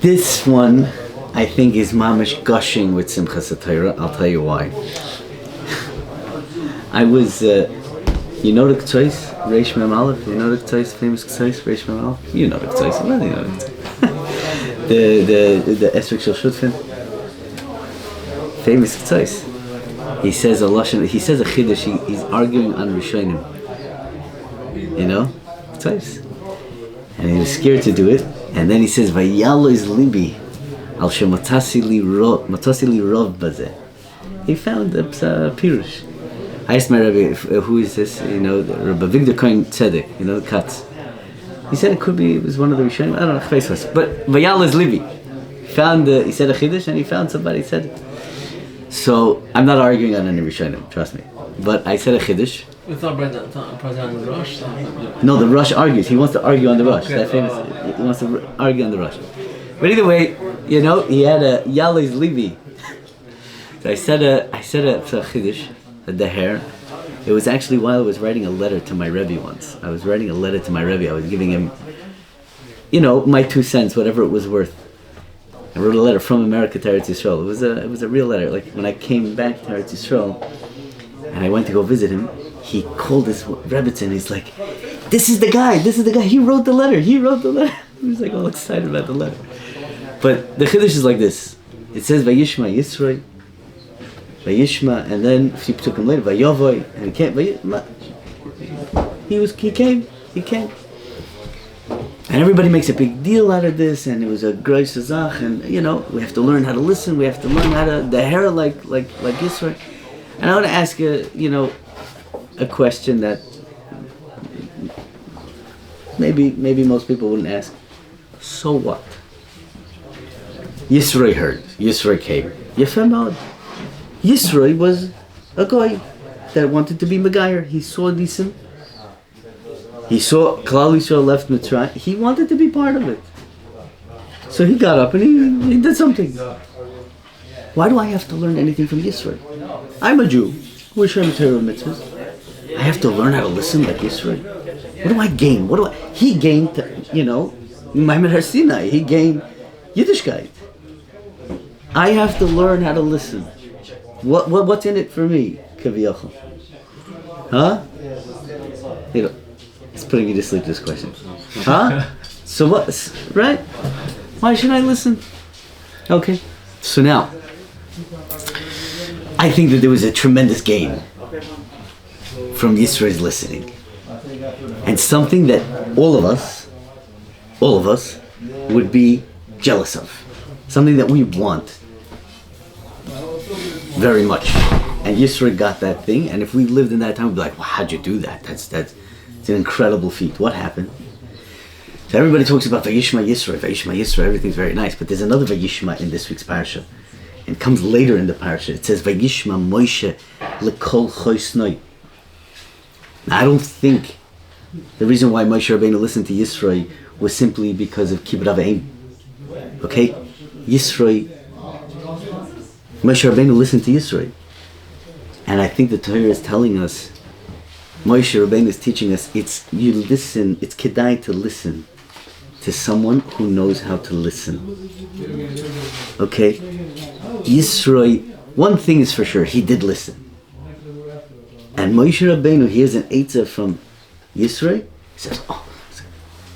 This one, I think, is mamish gushing with Simchas Torah. I'll tell you why. I was, you know the K'tzois, Reish Mem Aleph? You know the K'tzois, famous K'tzois, Reish Mem Aleph? You know the K'tzois, you know the K'tzois. the Esrik Shel Shutfin, famous K'tzois. He says a lashon. He says a chiddush. He's arguing on Rishonim. You know, K'tzois. And he was scared to do it. And then he says, "Vayalo is libi, al shematasi li rov bazeh." He found the pirush. I asked my Rebbe, who is this? You know, Rabbi Victor Cohen Tzedek. You know, the Katz. He said it was one of the Rishonim. I don't know, Chveis. But Vayalo is libi. He said a chiddush, and he found somebody said it. So I'm not arguing on any Rishonim, trust me. But I said a chiddush. It's not present on the Rosh. No, the Rosh argues. He wants to argue on the Rosh. Okay. That famous. He wants to argue on the Rosh. But either way, you know, he had a Yalez Levi. So I said a chiddush, a daher. It was actually while I was writing a letter to my Rebbe once. I was writing a letter to my Rebbe. I was giving him, you know, my 2 cents, whatever it was worth. I wrote a letter from America to Eretz Yisrael. It was a real letter. Like when I came back to Eretz Yisrael, and I went to go visit him, he called his Rebbitzin. He's like, "This is the guy. He wrote the letter. He was like all excited about the letter. But the chiddush is like this. It says Vayishma Yisroi, Vayishma, and then if you took him later, Vayovoi, and he came. He came. And everybody makes a big deal out of this, and it was a grois zach, and you know, we have to learn how to listen. We have to learn how to daher like Yisroi. And I want to ask you, you know, a question that maybe most people wouldn't ask. So what? Yisroi heard. Yisroi came. Yefem Mod. Yisroi was a guy that wanted to be Megayer. He saw Nisim. He saw Klal Yisrael left Mitzrayim. He wanted to be part of it. So he got up and he did something. Why do I have to learn anything from Yisroi? I'm a Jew. We're Shem Torah mitzvahs. I have to learn how to listen like Yisroi. What do I gain? He gained, you know, Maimon Har Sinai. He gained Yiddishkeit. I have to learn how to listen. What's in it for me, Kaviyachal? Huh? You know, it's putting you to sleep, this question. Huh? So what? Right? Why should I listen? Okay. So now, I think that there was a tremendous gain from Yisro's listening. And something that all of us would be jealous of. Something that we want very much. And Yisro got that thing, and if we lived in that time, we'd be like, wow, how'd you do that? It's an incredible feat. What happened? So everybody talks about Vayishma Yisro, everything's very nice, but there's another Vayishma in this week's parasha. It comes later in the parasha. It says Vayishma Moshe lekol choisnoi. Now, I don't think the reason why Moshe Rabbeinu listened to Yisro was simply because of Kibbud Av V'Em. Okay? Moshe Rabbeinu listened to Yisro. And I think the Torah is telling us, Moshe Rabbeinu is teaching us, it's kedai to listen to someone who knows how to listen. Okay? Yisro, one thing is for sure, he did listen. And Moshe Rabbeinu hears an eitzah from Yisro, he says, oh,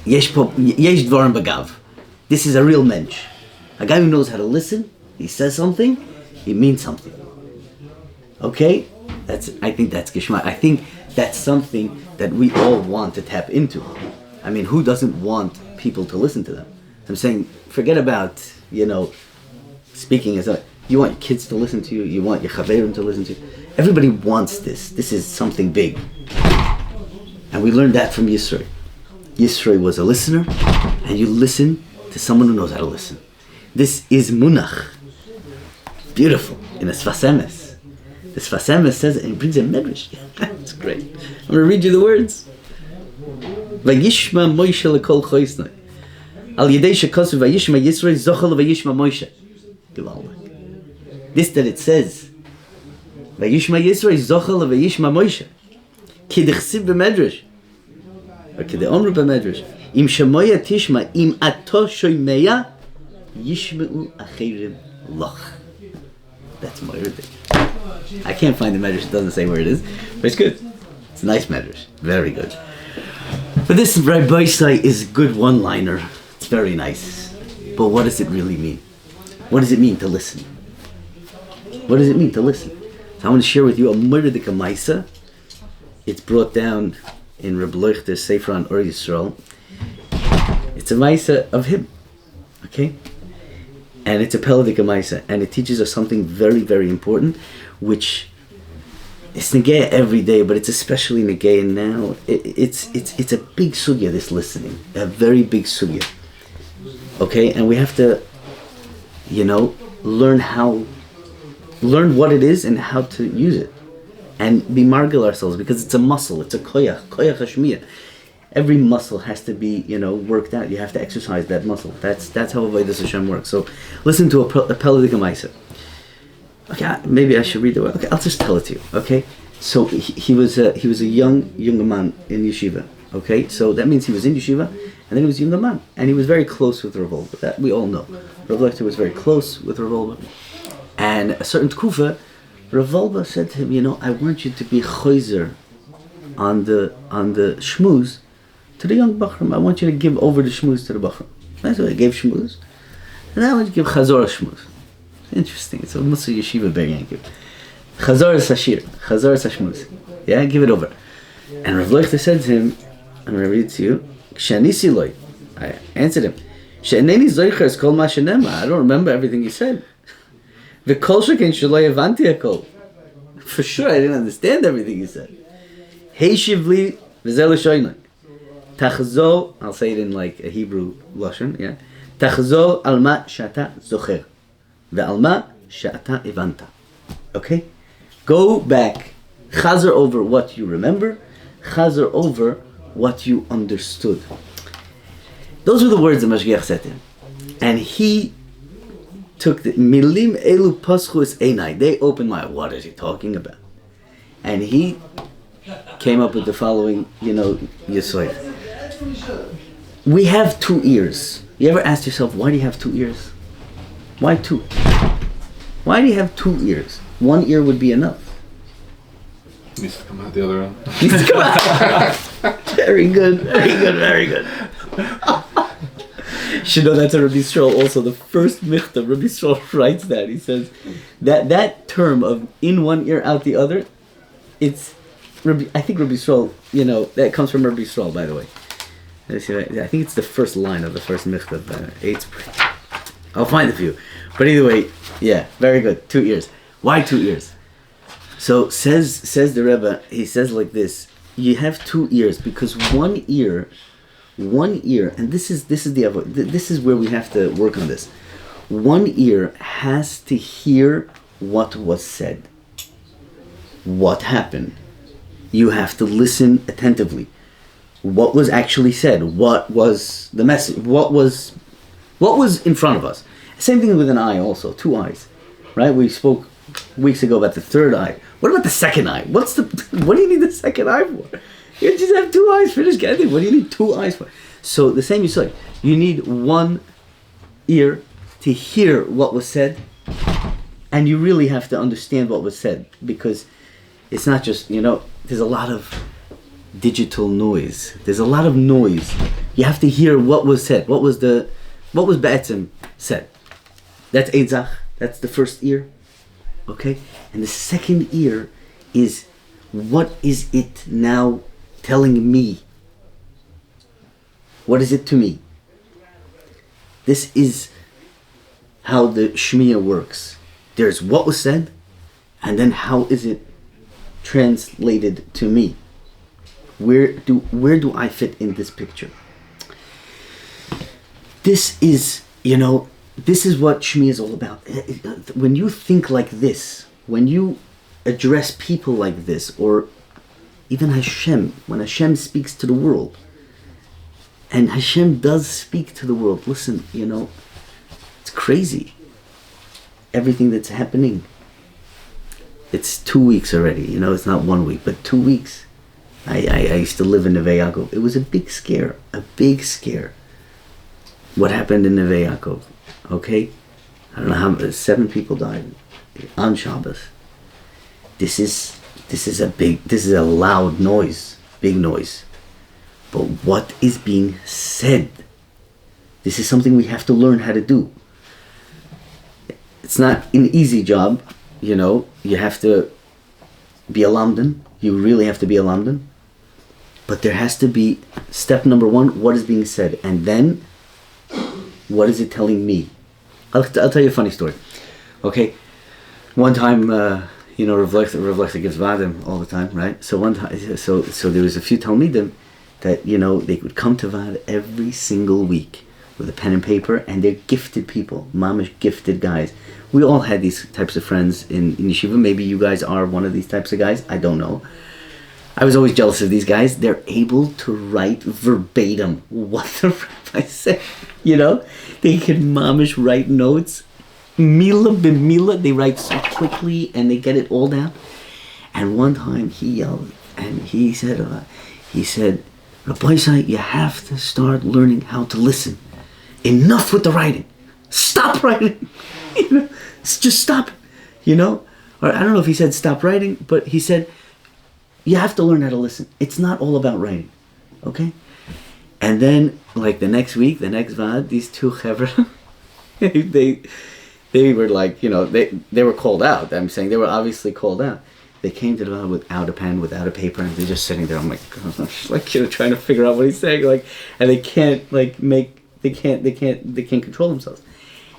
yesh dvarim bagav. This is a real mensch. A guy who knows how to listen, he says something, he means something. Okay? I think that's Gishma. I think that's something that we all want to tap into. I mean, who doesn't want people to listen to them? I'm saying, forget about, you know, speaking as you want your kids to listen to you, you want your chaverim to listen to you. Everybody wants this. This is something big. And we learned that from Yisro. Yisro was a listener, and you listen to someone who knows how to listen. This is munach. Beautiful. In a Sfas Emes. The Sfas Emes says it and it brings a medrash. It's great. I'm going to read you the words. Vayishma Moshe lekol choisnoi. Al yedei shekosu vayishma Yisro zochel vayishma Moshe. This that it says, Vayishma Yisro zochel vayishma Moshe. Ki dechsiv b'medrash. Or ki de'omru b'medrash. Im shemoya tishma, im ato shoymeya, Yishmeu acherim loch. That's Moiridik. I can't find the medrash. It doesn't say where it is, but it's good. It's a nice medrash. Very good. But this Rabbi Isai is a good one-liner. It's very nice. But what does it really mean? What does it mean to listen? What does it mean to listen? So I want to share with you a Moiridik Maisa. It's brought down in Reb Leuchter's Sefer on Or Yisrael. It's a Maisa of him. Okay? And it's a Peladic Maisa, and it teaches us something very, very important, which is Negea every day, but it's especially Negea now. It's a big sugya, this listening, a very big sugya. Okay, and we have to, learn what it is and how to use it, and be margil ourselves, because it's a muscle, it's a koyach hashmiyah. Every muscle has to be, worked out. You have to exercise that muscle. That's how Avodas Hashem works. So, listen to a Peladic Maisa. Okay, maybe I should read the word. Okay, I'll just tell it to you. Okay, so he was a young man in yeshiva. Okay, so that means he was in yeshiva, and then he was a young man, and he was very close with Rav Wolbe. That we all know. Rav Lechter was very close with Rav Wolbe, and a certain tkufa, Rav Wolbe said to him, I want you to be choizer on the shmuz to the young Bachram. I want you to give over the shmuz to the Bachram. That's why I gave shmuz. And I want you to give chazor shmuz. Interesting. It's a Musa Yeshiva Ber Yankiv. Chazor Sashir. Chazor Sashmuz. Yeah, give it over. And Rav Leuchter said to him, I'm going to read it to you, Kshanisi loy. I answered him, She'eneni zoicher es kol ma shenema. I don't remember everything you said. V'kol shekin shaloi avanti hakol. For sure, I didn't understand everything you said. Heishiv li v'zel shoynoi. Tachzo, I'll say it in like a Hebrew lashon, yeah. Tachzo alma shata zocher, ve'alma shata evanta. Okay, go back, chazer over what you remember, chazer over what you understood. Those were the words that Mashgiach said to him, and he took the milim elu paschus einai. They opened my. What is he talking about? And he came up with the following, Yesoyah. We have 2 ears. You ever asked yourself, why do you have 2 ears? Why 2? Why do you have 2 ears? 1 ear would be enough. Needs to come out the other end. Needs to come out. Very good, very good, very good. You should know that's a Rabbi Yisrael also. The first michtav, Rabbi Yisrael writes that. He says that term of in 1 ear, out the other, it's I think Rabbi Yisrael, that comes from Rabbi Yisrael, by the way. I think it's the first line of the first michtav. I'll find it for you. But either way, yeah, very good. 2 ears. Why 2 ears? So says the Rebbe. He says like this: you have 2 ears because 1 ear, and this is where we have to work on this. 1 ear has to hear what was said. What happened? You have to listen attentively. What was actually said? What was the message? What was in front of us? Same thing with an eye also. 2 eyes, right? We spoke weeks ago about the 3rd eye. What about the 2nd eye? What do you need the 2nd eye for? You just have 2 eyes. Finish getting. What do you need 2 eyes for? So the same you say. You need 1 ear to hear what was said, and you really have to understand what was said, because it's not just, there's a lot of digital noise. There's a lot of noise. You have to hear what was said. What was Ba'atzim said? That's Eitzach. That's the first ear. Okay? And the 2nd ear is, what is it now telling me? What is it to me? This is how the Shmiya works. There's what was said, and then how is it translated to me? Where do I fit in this picture? This is what Shmi is all about. When you think like this, when you address people like this, or even Hashem, when Hashem speaks to the world, and Hashem does speak to the world, listen, it's crazy. Everything that's happening. It's 2 weeks already, it's not 1 week, but 2 weeks. I used to live in Neve Yaakov. It was a big scare. What happened in Neve Yaakov? Okay, I don't know how 7 people died on Shabbos. This is a loud noise, big noise. But what is being said? This is something we have to learn how to do. It's not an easy job, you know. You have to be a lamdan. You really have to be a lamdan. But there has to be step number 1, what is being said? And then, what is it telling me? I'll tell you a funny story. Okay, one time, you know, Rav Lechter gives vadim all the time, right? So one time, so there was a few talmidim that, you know, they would come to vad every single week with a pen and paper, and they're gifted people, mamish gifted guys. We all had these types of friends in yeshiva. Maybe you guys are one of these types of guys. I don't know. I was always jealous of these guys. They're able to write verbatim what the rabbi said. You know, they can mamish write notes, mila b'mila. They write so quickly and they get it all down. And one time he yelled and he said, Rabbi Isai, you have to start learning how to listen. Enough with the writing. Stop writing. You know, just stop. You know, or I don't know if he said stop writing, but he said, you have to learn how to listen. It's not all about writing, okay? And then, like the next week, the next vad, these 2 chevra, they were like, you know, they were called out. I'm saying they were obviously called out. They came to the vad without a pen, without a paper, and they're just sitting there. I'm like, gosh, like, you know, trying to figure out what he's saying, like, and they can't they can't control themselves.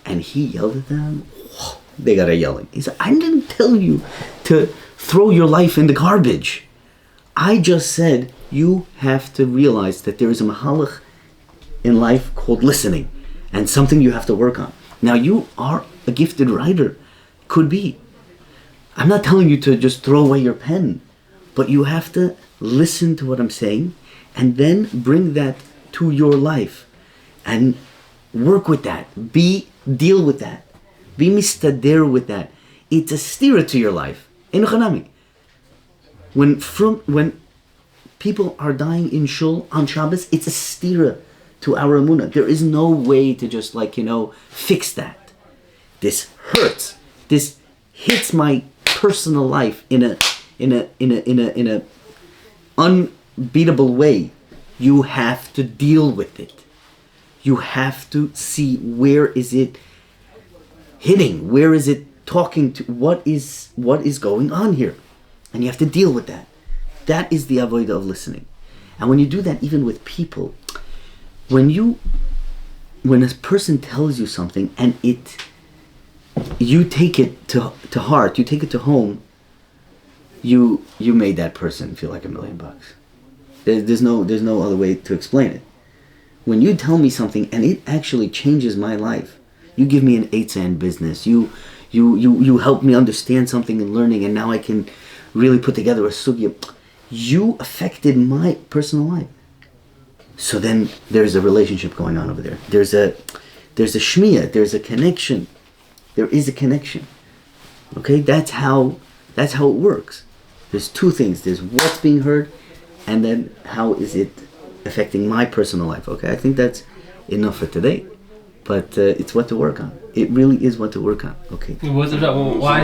And he yelled at them. Whoa, they got a yelling. He said, I didn't tell you to throw your life in the garbage. I just said you have to realize that there is a mahalach in life called listening and something you have to work on. Now you are a gifted writer. Could be. I'm not telling you to just throw away your pen, but you have to listen to what I'm saying and then bring that to your life and work with that. Deal with that. Be mistader with that. It's a stira to your life. Enuchanami. When people are dying in shul on Shabbos, it's a stira to our emunah. There is no way to just, like, you know, fix that. This hurts. This hits my personal life in a unbeatable way. You have to deal with it. You have to see where is it hitting, where is it talking to, what is going on here. And you have to deal with that. That is the avodah of listening. And when you do that, even with people, when a person tells you something and you take it to heart, you take it to home, you made that person feel like $1 million. There's no other way to explain it. When you tell me something and it actually changes my life, you give me an eitzah in business, you help me understand something in learning, and now I can really put together a sugya. You affected my personal life. So then there's a relationship going on over there. There's a shmiyah, there's a connection. There is a connection. Okay, that's how it works. There's 2 things. There's what's being heard, and then how is it affecting my personal life. Okay, I think that's enough for today. But it's what to work on. It really is what to work on. Okay. Why